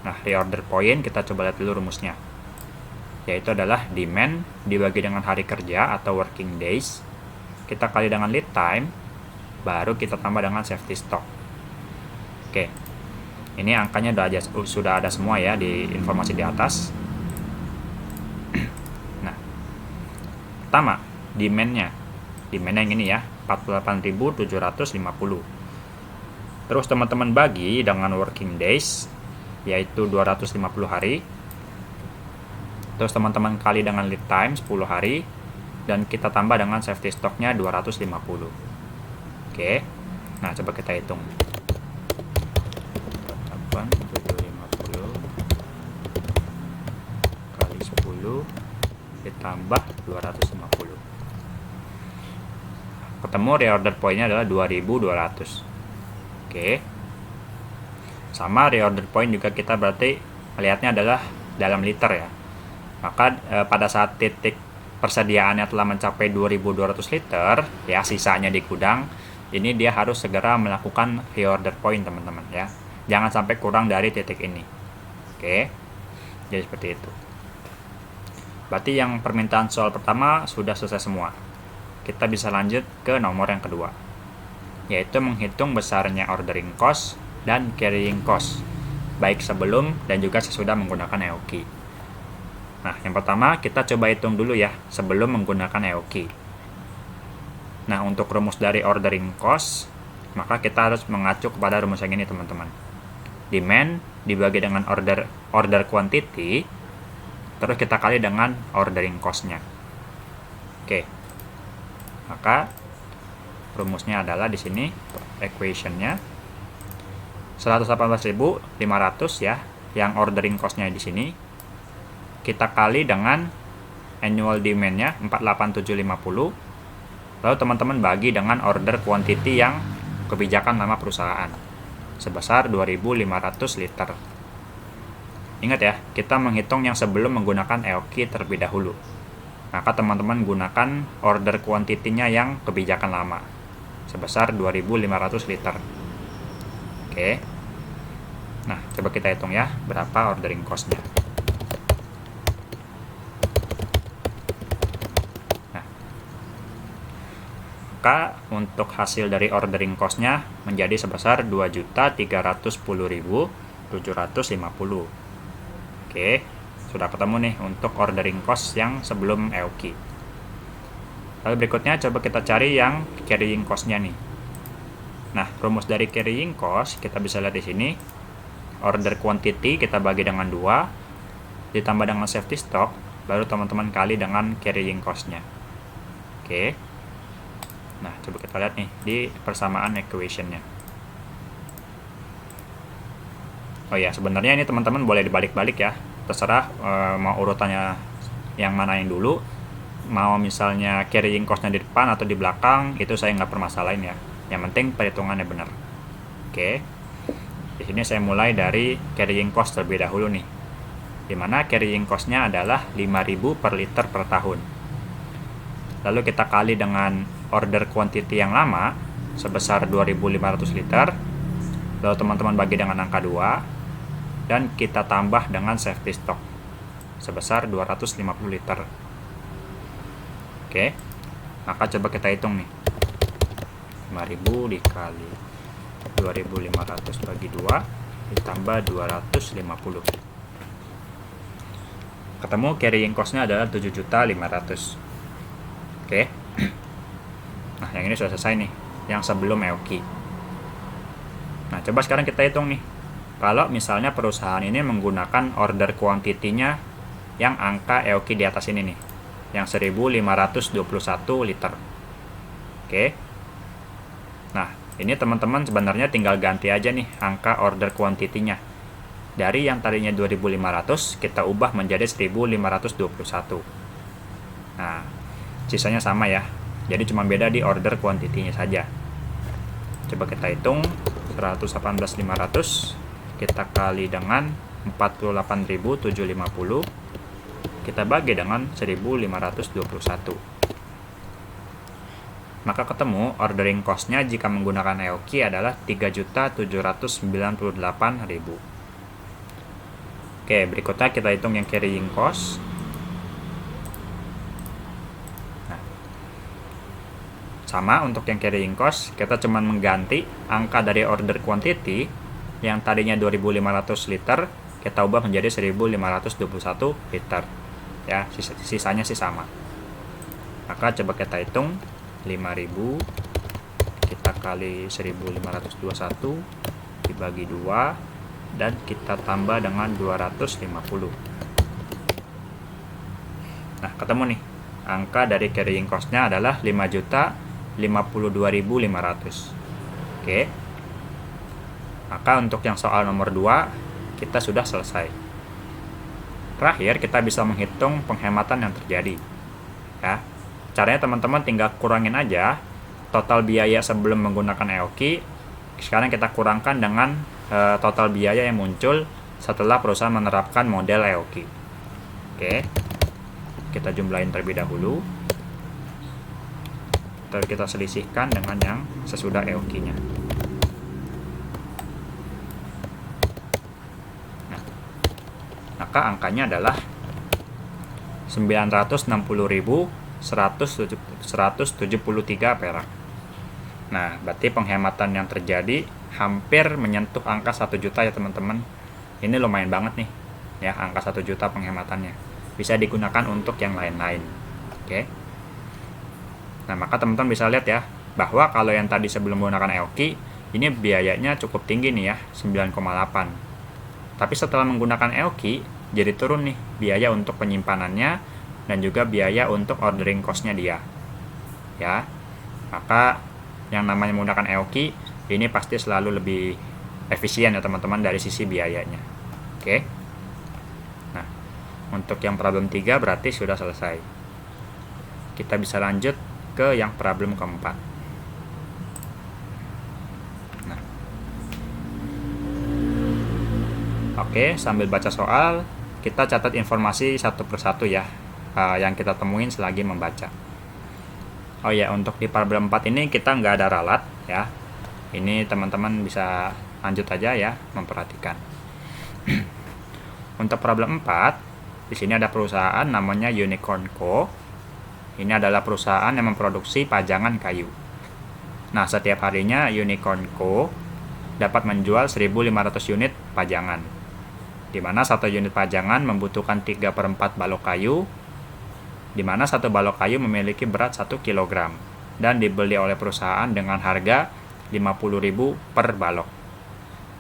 Nah, reorder point kita coba lihat dulu rumusnya. Yaitu adalah demand dibagi dengan hari kerja atau working days, kita kali dengan lead time, baru kita tambah dengan safety stock. Oke. Ini angkanya sudah ada semua ya di informasi di atas. Nah, pertama, demand-nya yang ini ya, 48.750. Terus teman-teman bagi dengan working days, yaitu 250 hari. Terus teman-teman kali dengan lead time 10 hari, dan kita tambah dengan safety stock-nya 250. Oke. Nah, coba kita hitung. 4750 kali 10 ditambah 250. Ketemu reorder point-nya adalah 2200. Oke. Sama reorder point juga kita berarti melihatnya adalah dalam liter ya. Maka pada saat titik persediaannya telah mencapai 2200 liter ya, sisanya di gudang, ini dia harus segera melakukan reorder point teman-teman ya. Jangan sampai kurang dari titik ini. Oke. Jadi seperti itu. Berarti yang permintaan soal pertama sudah selesai semua. Kita bisa lanjut ke nomor yang kedua, yaitu menghitung besarnya ordering cost dan carrying cost, baik sebelum dan juga sesudah menggunakan EOQ. Nah, yang pertama kita coba hitung dulu ya sebelum menggunakan EOQ. Nah, untuk rumus dari ordering cost, maka kita harus mengacu kepada rumus yang ini, teman-teman. Demand dibagi dengan order quantity, terus kita kali dengan ordering cost-nya. Oke. Maka rumusnya adalah di sini equation-nya 118.500 ya, yang ordering cost-nya di sini. Kita kali dengan annual demand-nya 48750. Lalu teman-teman bagi dengan order quantity yang kebijakan nama perusahaan sebesar 2.500 liter. Ingat ya, kita menghitung yang sebelum menggunakan EOQ terlebih dahulu. Maka teman-teman gunakan order quantity-nya yang kebijakan lama sebesar 2.500 liter. Oke. Nah, coba kita hitung ya berapa ordering cost-nya. Nah, maka untuk hasil dari ordering cost-nya menjadi sebesar 2.310.750. Oke, sudah ketemu nih untuk ordering cost yang sebelum EOQ. Lalu berikutnya coba kita cari yang carrying cost-nya nih. Nah, rumus dari carrying cost kita bisa lihat di sini. Order quantity kita bagi dengan 2, ditambah dengan safety stock, baru teman-teman kali dengan carrying cost-nya. Oke. Nah, coba kita lihat nih di persamaan equation-nya. Oh ya, sebenarnya ini teman-teman boleh dibalik-balik ya. Terserah mau urutannya yang mana yang dulu. Mau misalnya carrying cost-nya di depan atau di belakang, itu saya nggak permasalahin ya. Yang penting perhitungannya benar. Oke. Di sini saya mulai dari carrying cost terlebih dahulu nih. Dimana carrying cost-nya adalah 5.000 per liter per tahun. Lalu kita kali dengan order quantity yang lama sebesar 2.500 liter. Lalu teman-teman bagi dengan angka 2 dan kita tambah dengan safety stock sebesar 250 liter. Oke, maka coba kita hitung nih. 5.000 dikali 2.500 bagi 2 ditambah 250. Ketemu carrying cost-nya adalah 7.500.000. Oke. Nah, yang ini sudah selesai nih, yang sebelum EOQ. Nah, coba sekarang kita hitung nih. Kalau misalnya perusahaan ini menggunakan order quantity-nya yang angka EOQ di atas ini nih, yang 1.521 liter. Oke. Nah, ini teman-teman sebenarnya tinggal ganti aja nih angka order quantity-nya. Dari yang tadinya 2.500 kita ubah menjadi 1.521. Nah, sisanya sama ya. Jadi cuma beda di order quantity-nya saja. Coba kita hitung 118.500 kita kali dengan 48.750, kita bagi dengan 1.521. Maka ketemu ordering cost-nya jika menggunakan EOQ adalah 3.798.000. Oke, berikutnya kita hitung yang carrying cost. Nah, sama untuk yang carrying cost, kita cuma mengganti angka dari order quantity yang tadinya 2.500 liter, kita ubah menjadi 1.521 liter. Ya, sisanya sih sama. Maka coba kita hitung 5.000 kita kali 1.521 dibagi 2 dan kita tambah dengan 250. Nah, ketemu nih. Angka dari carrying cost-nya adalah 5.052.500. Oke. Maka untuk yang soal nomor 2 kita sudah selesai. Terakhir kita bisa menghitung penghematan yang terjadi. Ya. Caranya teman-teman tinggal kurangin aja total biaya sebelum menggunakan EOQ. Sekarang kita kurangkan dengan total biaya yang muncul setelah perusahaan menerapkan model EOQ. Oke. Kita jumlahin terlebih dahulu. Terus kita selisihkan dengan yang sesudah EOQ-nya. Nah, maka angkanya adalah 960.173 perak. Nah, berarti penghematan yang terjadi hampir menyentuh angka 1 juta ya teman-teman. Ini lumayan banget nih ya, angka 1 juta penghematannya. Bisa digunakan untuk yang lain-lain. Oke. Nah, maka teman-teman bisa lihat ya, bahwa kalau yang tadi sebelum menggunakan Aoki, ini biayanya cukup tinggi nih ya, 9,8. Tapi setelah menggunakan Aoki, jadi turun nih biaya untuk penyimpanannya dan juga biaya untuk ordering cost-nya dia. Ya. Maka yang namanya menggunakan Aoki ini pasti selalu lebih efisien ya teman-teman dari sisi biayanya. Oke. Nah, untuk yang problem 3 berarti sudah selesai. Kita bisa lanjut ke yang problem keempat. Nah. Oke, sambil baca soal, kita catat informasi satu persatu ya, yang kita temuin selagi membaca. Oh ya, untuk di problem 4 ini kita nggak ada ralat ya. Ini teman-teman bisa lanjut aja ya, memperhatikan. Untuk problem 4, di sini ada perusahaan namanya Unicorn Co. Ini adalah perusahaan yang memproduksi pajangan kayu. Nah, setiap harinya Unicorn Co. dapat menjual 1.500 unit pajangan, di mana satu unit pajangan membutuhkan 3/4 balok kayu, di mana satu balok kayu memiliki berat 1 kg dan dibeli oleh perusahaan dengan harga 50.000 per balok.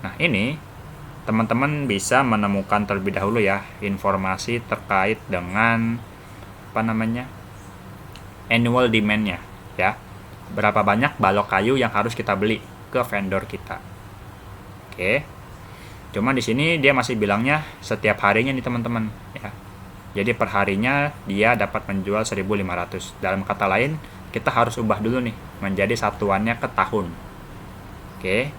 Nah, ini teman-teman bisa menemukan terlebih dahulu ya informasi terkait dengan annual demand-nya ya. Berapa banyak balok kayu yang harus kita beli ke vendor kita. Oke. Cuma di sini dia masih bilangnya setiap harinya nih teman-teman ya. Jadi per harinya dia dapat menjual 1.500. Dalam kata lain, kita harus ubah dulu nih menjadi satuannya ke tahun. Oke.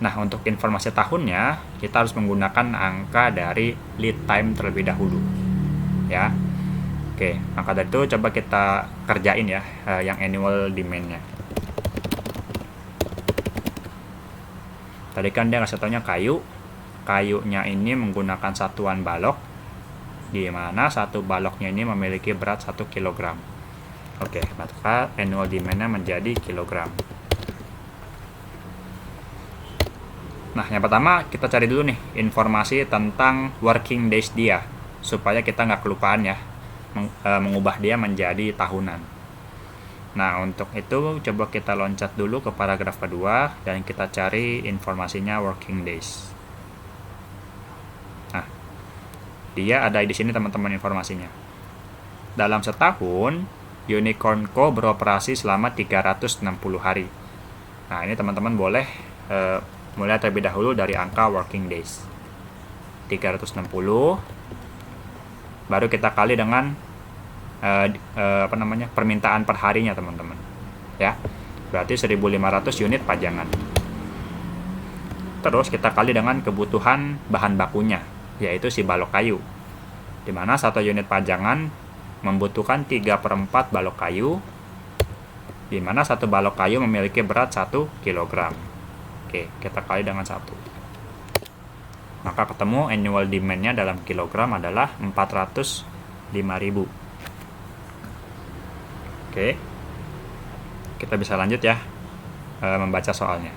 Nah, untuk informasi tahunnya, kita harus menggunakan angka dari lead time terlebih dahulu. Ya. Oke, maka dari itu coba kita kerjain ya yang annual demand-nya. Tadi kan dia ngasih taunya kayu. Kayunya ini menggunakan satuan balok, di mana satu baloknya ini memiliki berat 1 kg. Oke, maka annual demand-nya menjadi kilogram. Nah, yang pertama kita cari dulu nih informasi tentang working days dia, supaya kita nggak kelupaan ya mengubah dia menjadi tahunan. Nah, untuk itu coba kita loncat dulu ke paragraf kedua dan kita cari informasinya working days. Nah, dia ada di sini teman-teman informasinya. Dalam setahun, Unicorn Co beroperasi selama 360 hari. Nah, ini teman-teman boleh mulai terlebih dahulu dari angka working days. 360 baru kita kali dengan permintaan per harinya teman-teman ya, berarti 1.500 unit pajangan. Terus kita kali dengan kebutuhan bahan bakunya, yaitu si balok kayu, dimana satu unit pajangan membutuhkan 3/4 balok kayu, dimana satu balok kayu memiliki berat 1 kg. Oke, kita kali dengan 1, maka ketemu annual demand-nya dalam kilogram adalah 405.000. Oke, kita bisa lanjut ya membaca soalnya.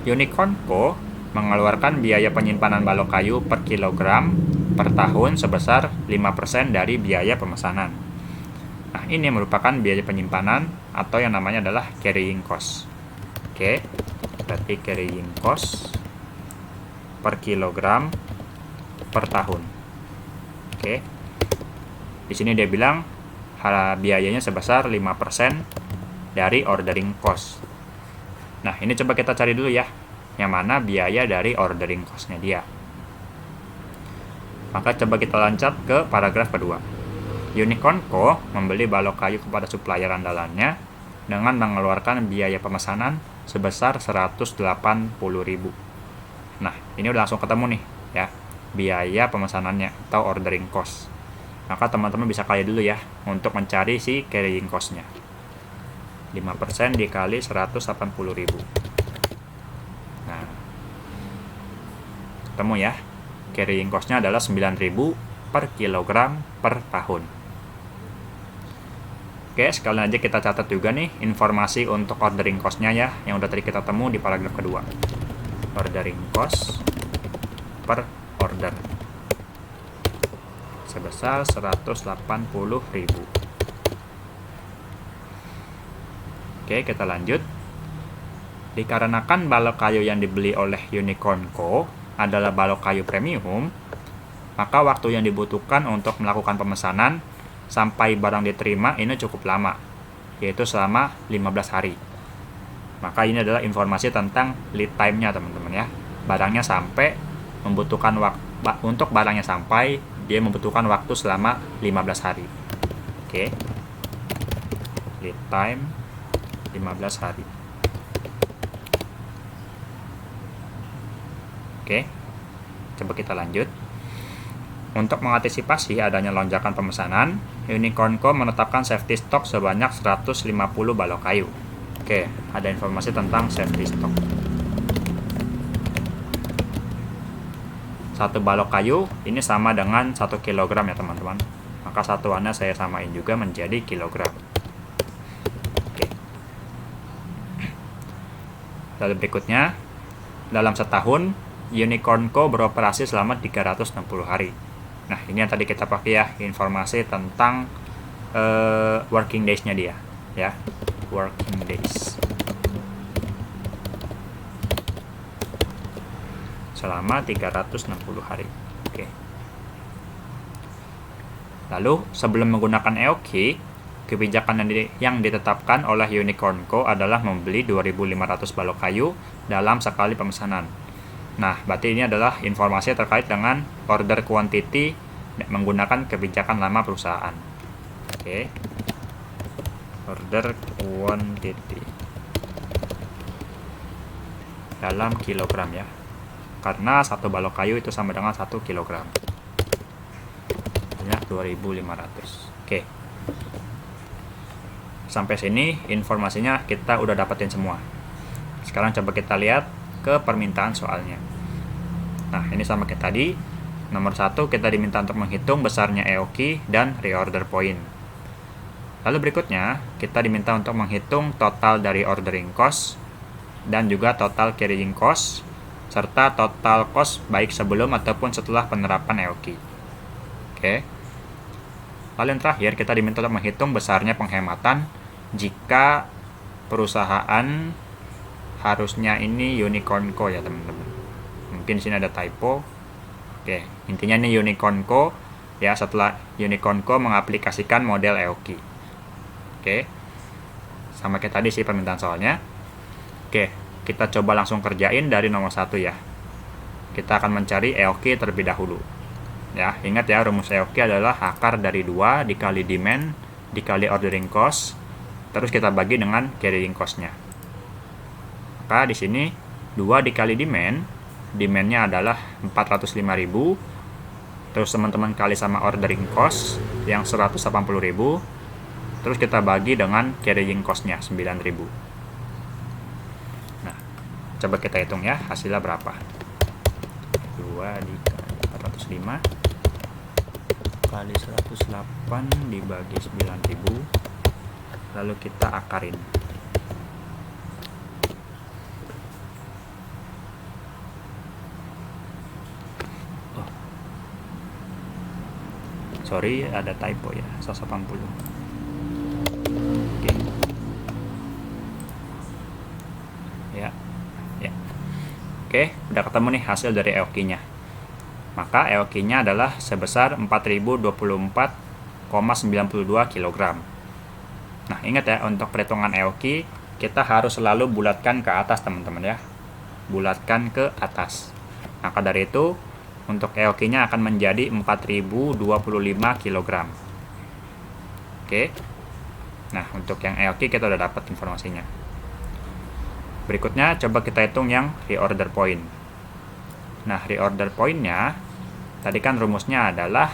Unicorn Co mengeluarkan biaya penyimpanan balok kayu per kilogram per tahun sebesar 5% dari biaya pemesanan. Nah, ini merupakan biaya penyimpanan atau yang namanya adalah carrying cost. Oke, berarti carrying cost per kilogram per tahun. Oke. Di sini dia bilang biayanya sebesar 5% dari ordering cost. Nah, ini coba kita cari dulu ya, yang mana biaya dari ordering cost-nya dia. Maka coba kita loncat ke paragraf kedua. Unicorn Co membeli balok kayu kepada supplier andalannya dengan mengeluarkan biaya pemesanan sebesar 180.000. Nah, ini udah langsung ketemu nih ya, biaya pemesanannya atau ordering cost. Maka teman-teman bisa kali dulu ya untuk mencari si carrying cost-nya. 5% dikali 180.000. Nah, ketemu ya. Carrying cost-nya adalah 9.000 per kilogram per tahun. Oke, sekalian aja kita catat juga nih informasi untuk ordering cost-nya ya, yang udah tadi kita temu di paragraf kedua. Ordering cost per order sebesar 180.000. Oke, kita lanjut. Dikarenakan balok kayu yang dibeli oleh Unicorn Co. adalah balok kayu premium, maka waktu yang dibutuhkan untuk melakukan pemesanan sampai barang diterima ini cukup lama, yaitu selama 15 hari. Maka ini adalah informasi tentang lead time-nya teman-teman ya. Barangnya sampai membutuhkan waktu, untuk barangnya sampai dia membutuhkan waktu selama 15 hari. Oke. Lead time 15 hari. Oke, coba kita lanjut. Untuk mengantisipasi adanya lonjakan pemesanan, Unicorn Co menetapkan safety stock sebanyak 150 balok kayu. Oke, ada informasi tentang safety stock. Satu balok kayu ini sama dengan 1 kg ya teman-teman. Maka satuannya saya samain juga menjadi kilogram. Oke. Lalu berikutnya, dalam setahun Unicorn Co beroperasi selama 360 hari. Nah, ini yang tadi kita pakai ya, informasi tentang working days-nya dia, ya. Working days. Selama 360 hari. Oke. Lalu, sebelum menggunakan EOQ, kebijakan yang ditetapkan oleh Unicorn Co adalah membeli 2.500 balok kayu dalam sekali pemesanan. Nah, berarti ini adalah informasi terkait dengan order quantity menggunakan kebijakan lama perusahaan. Oke. Order quantity dalam kilogram ya. Karena satu balok kayu itu sama dengan 1 kilogram. Banyak 2.500. Oke. Sampai sini informasinya kita udah dapetin semua. Sekarang coba kita lihat ke permintaan soalnya. Nah, ini sama kayak tadi. Nomor 1 kita diminta untuk menghitung besarnya EOQ dan reorder point. Lalu berikutnya, kita diminta untuk menghitung total dari ordering cost dan juga total carrying cost serta total cost baik sebelum ataupun setelah penerapan EOQ. Oke. Lalu yang terakhir, kita diminta untuk menghitung besarnya penghematan jika perusahaan harusnya ini Unicorn Co ya teman-teman. Mungkin di sini ada typo. Oke, intinya ini Unicorn Co ya, setelah Unicorn Co mengaplikasikan model EOQ. Oke. Sama kayak tadi sih permintaan soalnya. Oke, kita coba langsung kerjain dari nomor 1 ya. Kita akan mencari EOQ terlebih dahulu. Ya, ingat ya, rumus EOQ adalah akar dari 2 dikali demand dikali ordering cost, terus kita bagi dengan carrying cost-nya. Maka di sini 2 dikali demand-nya adalah 405.000. Terus teman-teman kali sama ordering cost yang 180.000. Terus kita bagi dengan carrying cost-nya 9.000. Nah, coba kita hitung ya, hasilnya berapa? 2 dikali 405 kali 108 dibagi 9.000. Lalu kita akarin. Sorry, ada typo ya, 180. Oke. Ya. Oke, udah ketemu nih hasil dari EOQ-nya. Maka EOQ-nya adalah sebesar 4024,92 kg. Nah, ingat ya, untuk perhitungan EOQ kita harus selalu bulatkan ke atas teman-teman ya. Bulatkan ke atas. Maka dari itu untuk EOQ-nya akan menjadi 4025 kg. Oke. Nah, untuk yang EOQ kita udah dapat informasinya. Berikutnya coba kita hitung yang reorder point. Nah, reorder point-nya tadi kan rumusnya adalah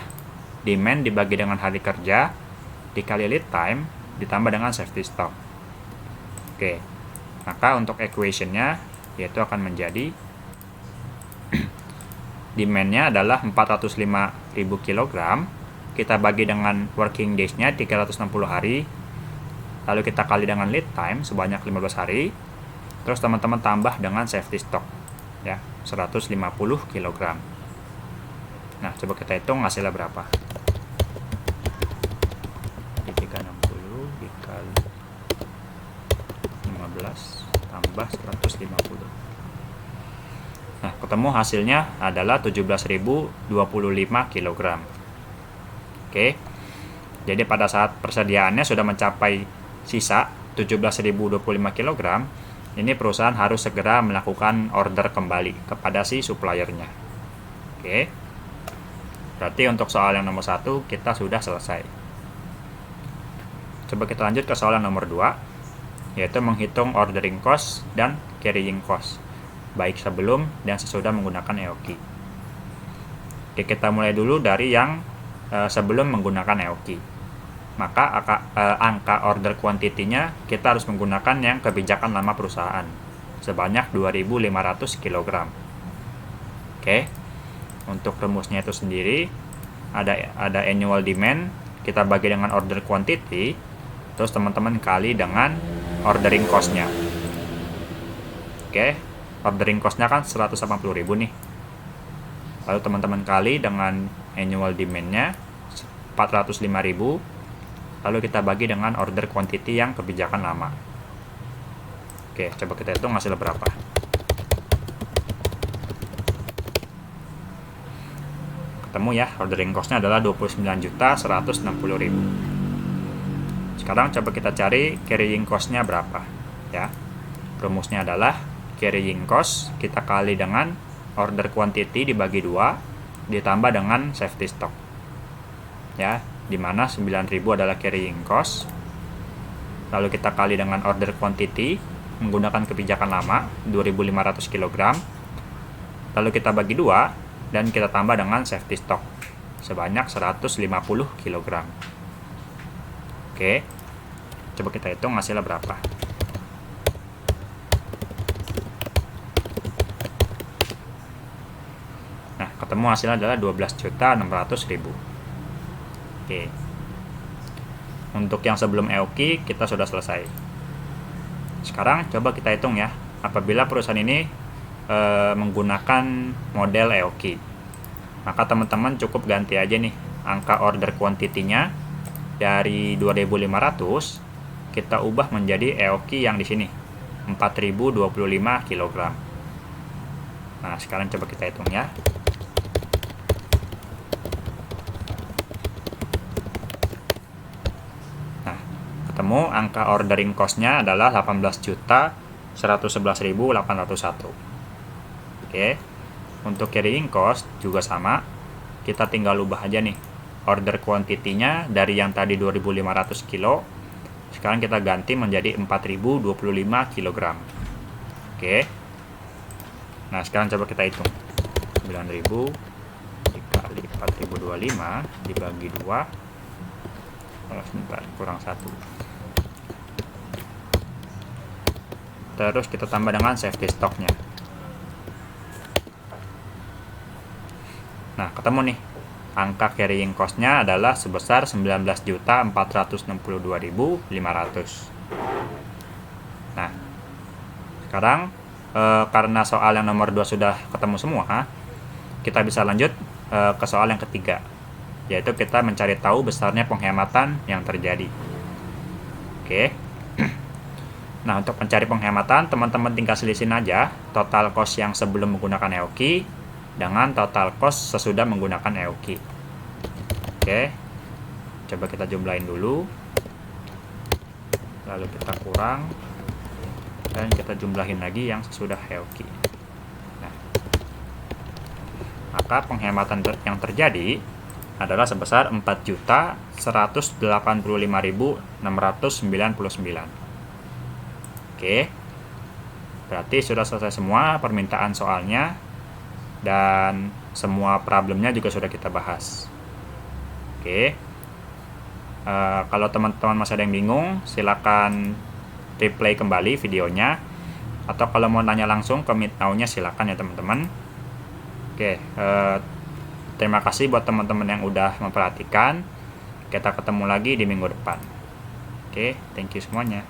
demand dibagi dengan hari kerja dikali lead time ditambah dengan safety stock. Oke. Maka untuk equation-nya yaitu akan menjadi demand-nya adalah 405.000 kg, kita bagi dengan working days-nya 360 hari, lalu kita kali dengan lead time sebanyak 15 hari, terus teman-teman tambah dengan safety stock ya, 150 kg. Nah, coba kita hitung hasilnya berapa. 360 dikali 15 tambah 150. Nah, ketemu hasilnya adalah 17.025 kg. Oke. Jadi pada saat persediaannya sudah mencapai sisa 17.025 kg, ini perusahaan harus segera melakukan order kembali kepada si suppliernya. Oke. Berarti untuk soal yang nomor 1 kita sudah selesai. Coba kita lanjut ke soal yang nomor 2, yaitu menghitung ordering cost dan carrying cost, baik sebelum dan sesudah menggunakan EOQ. Oke, kita mulai dulu dari yang sebelum menggunakan EOQ. Maka angka order quantity-nya kita harus menggunakan yang kebijakan lama perusahaan sebanyak 2.500 kg. Oke. Untuk rumusnya itu sendiri ada annual demand, kita bagi dengan order quantity, terus teman-teman kali dengan ordering cost-nya. Oke. Ordering cost-nya kan 180.000 nih. Lalu teman-teman kali dengan annual demand-nya 405.000. Lalu kita bagi dengan order quantity yang kebijakan lama. Oke, coba kita hitung hasil berapa. Ketemu ya, ordering cost-nya adalah 29.160.000. Sekarang coba kita cari carrying cost-nya berapa ya. Rumusnya adalah carrying cost kita kali dengan order quantity dibagi 2 ditambah dengan safety stock. Ya, dimana 9.000 adalah carrying cost, lalu kita kali dengan order quantity menggunakan kebijakan lama 2.500 kg, lalu kita bagi 2 dan kita tambah dengan safety stock sebanyak 150 kg. Oke, coba kita hitung hasilnya berapa. Nah, ketemu hasilnya adalah 12.600.000. Oke. Untuk yang sebelum EOQ kita sudah selesai. Sekarang coba kita hitung ya, apabila perusahaan ini menggunakan model EOQ, maka teman-teman cukup ganti aja nih angka order quantity-nya dari 2.500 kita ubah menjadi EOQ yang di sini 4.025 kg. Nah, sekarang coba kita hitung ya. Ketemu angka ordering cost-nya adalah 18.111.801. Oke. Untuk carrying cost juga sama. Kita tinggal ubah aja nih order quantity-nya dari yang tadi 2.500 kilo. Sekarang kita ganti menjadi 4.025 kg. Oke. Nah, sekarang coba kita hitung. 9.000 dikali 4.025 dibagi 2. Sebentar, kurang 1. Terus kita tambah dengan safety stock-nya. Nah, ketemu nih angka carrying cost-nya adalah sebesar 19.462.500. Nah, sekarang karena soal yang nomor 2 sudah ketemu semua, kita bisa lanjut ke soal yang ketiga, yaitu kita mencari tahu besarnya penghematan yang terjadi. Oke. Nah, untuk mencari penghematan, teman-teman tinggal selisin aja total cost yang sebelum menggunakan EOQ dengan total cost sesudah menggunakan EOQ. Oke. Coba kita jumlahin dulu. Lalu kita kurang dan kita jumlahin lagi yang sesudah EOQ. Nah, maka penghematan yang terjadi adalah sebesar 4.185.699. Oke, berarti sudah selesai semua permintaan soalnya dan semua problemnya juga sudah kita bahas. Oke, kalau teman-teman masih ada yang bingung, silakan replay kembali videonya, atau kalau mau nanya langsung ke Meet Now-nya silakan ya teman-teman. Oke, terima kasih buat teman-teman yang udah memperhatikan. Kita ketemu lagi di minggu depan. Oke, thank you semuanya.